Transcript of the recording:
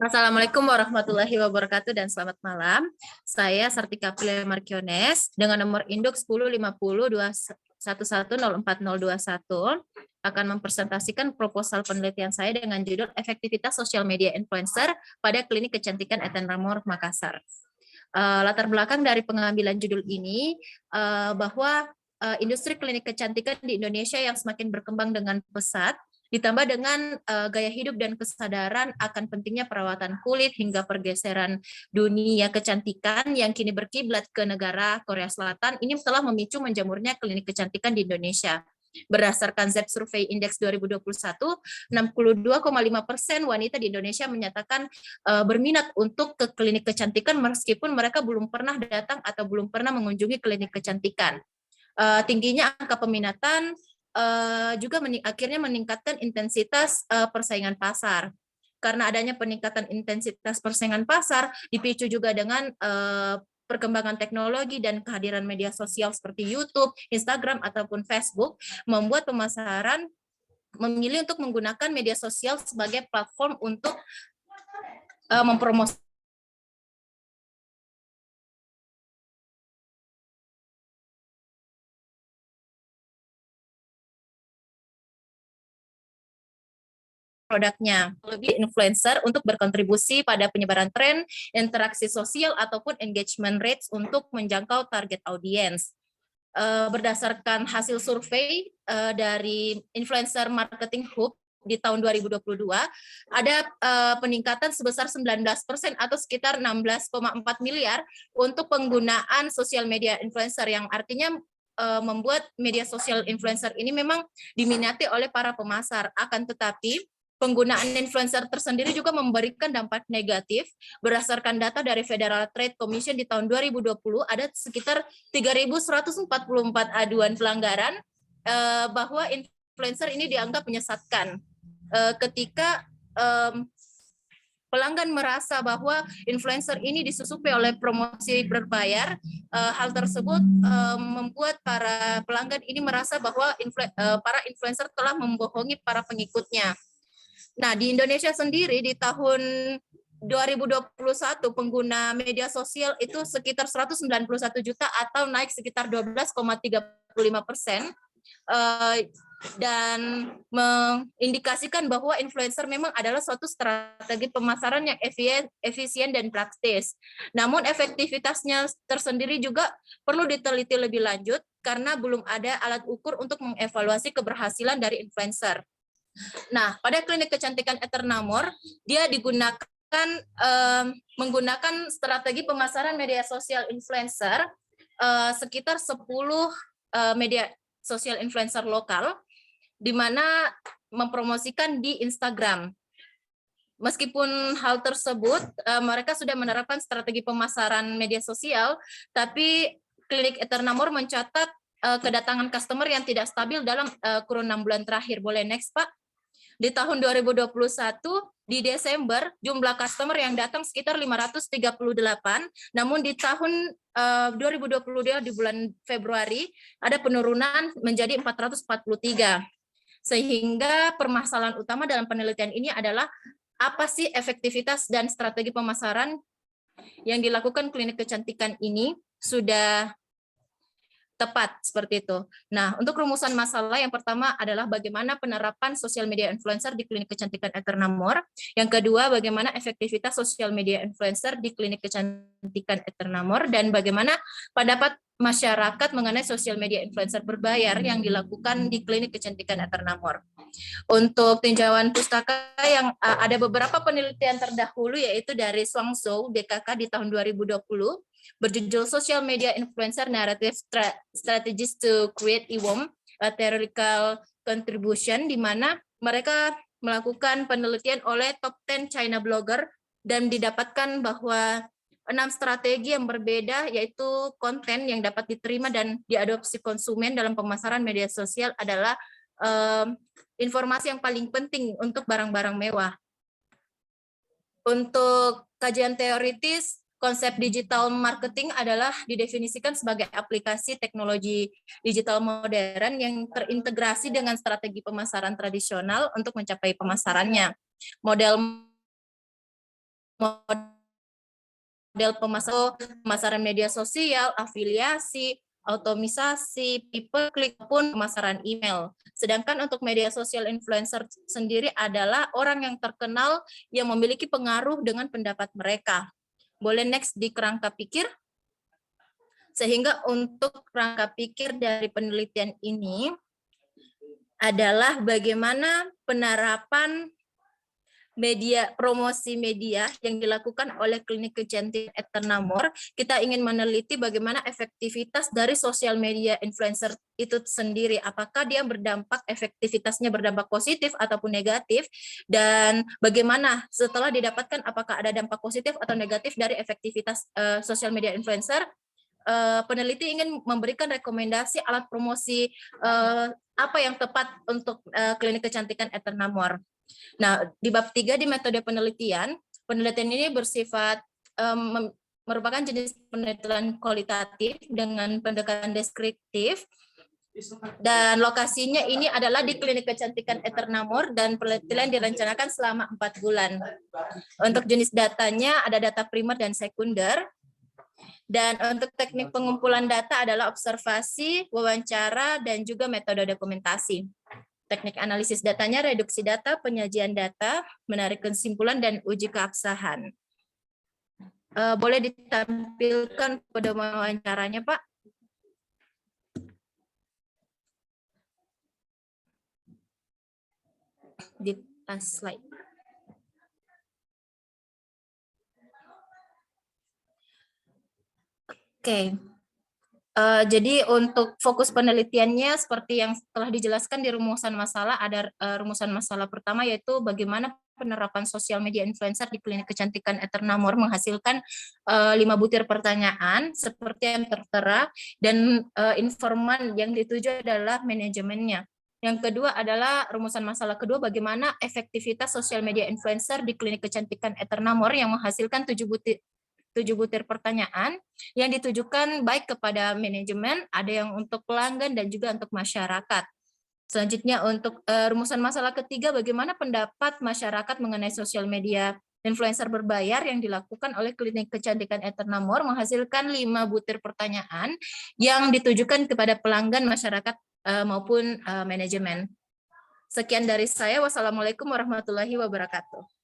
Assalamualaikum warahmatullahi wabarakatuh dan selamat malam. Saya Sartika Pile Markiones dengan nomor induk 105021104021 akan mempresentasikan proposal penelitian saya dengan judul Efektivitas Sosial Media Influencer pada Klinik Kecantikan Etenramor Makassar. Latar belakang dari pengambilan judul ini bahwa industri klinik kecantikan di Indonesia yang semakin berkembang dengan pesat ditambah dengan gaya hidup dan kesadaran akan pentingnya perawatan kulit hingga pergeseran dunia kecantikan yang kini berkiblat ke negara Korea Selatan, ini telah memicu menjamurnya klinik kecantikan di Indonesia. Berdasarkan ZEP Survey Index 2021, 62,5% wanita di Indonesia menyatakan berminat untuk ke klinik kecantikan meskipun mereka belum pernah datang atau belum pernah mengunjungi klinik kecantikan. Tingginya angka peminatan juga akhirnya meningkatkan intensitas persaingan pasar. Karena adanya peningkatan intensitas persaingan pasar, dipicu juga dengan perkembangan teknologi dan kehadiran media sosial seperti YouTube, Instagram, ataupun Facebook, membuat pemasaran memilih untuk menggunakan media sosial sebagai platform untuk mempromosikan produknya. Lebih influencer untuk berkontribusi pada penyebaran tren, interaksi sosial, ataupun engagement rates untuk menjangkau target audiens. Berdasarkan hasil survei dari Influencer Marketing Hub di tahun 2022, ada peningkatan sebesar 19% atau sekitar 16,4 miliar untuk penggunaan sosial media influencer, yang artinya membuat media sosial influencer ini memang diminati oleh para pemasar. Akan tetapi penggunaan influencer tersendiri juga memberikan dampak negatif. Berdasarkan data dari Federal Trade Commission di tahun 2020, ada sekitar 3.144 aduan pelanggaran bahwa influencer ini dianggap menyesatkan. Ketika pelanggan merasa bahwa influencer ini disusupi oleh promosi berbayar, hal tersebut membuat para pelanggan ini merasa bahwa para influencer telah membohongi para pengikutnya. Nah, di Indonesia sendiri di tahun 2021 pengguna media sosial itu sekitar 191 juta atau naik sekitar 12,35%, dan mengindikasikan bahwa influencer memang adalah suatu strategi pemasaran yang efisien dan praktis. Namun efektivitasnya tersendiri juga perlu diteliti lebih lanjut karena belum ada alat ukur untuk mengevaluasi keberhasilan dari influencer. Nah, pada klinik kecantikan Eternamor, dia digunakan menggunakan strategi pemasaran media sosial influencer sekitar 10 media sosial influencer lokal, di mana mempromosikan di Instagram. Meskipun hal tersebut, mereka sudah menerapkan strategi pemasaran media sosial, tapi klinik Eternamor mencatat kedatangan customer yang tidak stabil dalam kurun 6 bulan terakhir. Boleh next, Pak? Di tahun 2021, di Desember, jumlah customer yang datang sekitar 538, namun di tahun 2022 di bulan Februari, ada penurunan menjadi 443. Sehingga permasalahan utama dalam penelitian ini adalah apa sih efektivitas dan strategi pemasaran yang dilakukan klinik kecantikan ini sudah tepat seperti itu. Nah, untuk rumusan masalah yang pertama adalah bagaimana penerapan sosial media influencer di klinik kecantikan Eternamor. Yang kedua, bagaimana efektivitas sosial media influencer di klinik kecantikan Eternamor, dan bagaimana pendapat masyarakat mengenai sosial media influencer berbayar yang dilakukan di klinik kecantikan Eternamor. Untuk tinjauan pustaka yang ada beberapa penelitian terdahulu, yaitu dari Swangzhou DKK di tahun 2020 berjudul Social Media Influencer Narrative Strategies to Create IWOM, Theoretical Contribution, di mana mereka melakukan penelitian oleh top 10 China blogger dan didapatkan bahwa 6 strategi yang berbeda, yaitu konten yang dapat diterima dan diadopsi konsumen dalam pemasaran media sosial adalah informasi yang paling penting untuk barang-barang mewah. Untuk kajian teoritis, konsep digital marketing adalah didefinisikan sebagai aplikasi teknologi digital modern yang terintegrasi dengan strategi pemasaran tradisional untuk mencapai pemasarannya. Model model pemasaran media sosial, afiliasi, otomisasi, people click pun pemasaran email. Sedangkan untuk media sosial influencer sendiri adalah orang yang terkenal yang memiliki pengaruh dengan pendapat mereka. Boleh next di kerangka pikir? Sehingga untuk kerangka pikir dari penelitian ini adalah bagaimana penerapan promosi media yang dilakukan oleh Klinik Kecantikan Eternamor. Kita ingin meneliti bagaimana efektivitas dari sosial media influencer itu sendiri. Apakah dia efektivitasnya berdampak positif ataupun negatif, dan bagaimana setelah didapatkan apakah ada dampak positif atau negatif dari efektivitas sosial media influencer. Peneliti ingin memberikan rekomendasi alat promosi apa yang tepat untuk Klinik Kecantikan Eternamor. Nah, di bab 3 di metode penelitian ini bersifat merupakan jenis penelitian kualitatif dengan pendekatan deskriptif, dan lokasinya ini adalah di Klinik Kecantikan Eternamor, dan penelitian direncanakan selama 4 bulan. Untuk jenis datanya ada data primer dan sekunder. Dan untuk teknik pengumpulan data adalah observasi, wawancara, dan juga metode dokumentasi. Teknik analisis datanya reduksi data, penyajian data, menarik kesimpulan, dan uji keabsahan. Boleh ditampilkan pada wawancaranya, Pak? Di slide. Oke. Jadi untuk fokus penelitiannya seperti yang telah dijelaskan di rumusan masalah, ada rumusan masalah pertama yaitu bagaimana penerapan sosial media influencer di Klinik Kecantikan Eternamor menghasilkan 5 butir pertanyaan seperti yang tertera, dan informan yang dituju adalah manajemennya. Yang kedua adalah rumusan masalah kedua, bagaimana efektivitas sosial media influencer di Klinik Kecantikan Eternamor yang menghasilkan 7 butir pertanyaan yang ditujukan baik kepada manajemen, ada yang untuk pelanggan, dan juga untuk masyarakat. Selanjutnya untuk rumusan masalah ketiga, bagaimana pendapat masyarakat mengenai sosial media influencer berbayar yang dilakukan oleh Klinik Kecantikan Eternamor menghasilkan 5 butir pertanyaan yang ditujukan kepada pelanggan, masyarakat, maupun manajemen. Sekian dari saya. Wassalamualaikum warahmatullahi wabarakatuh.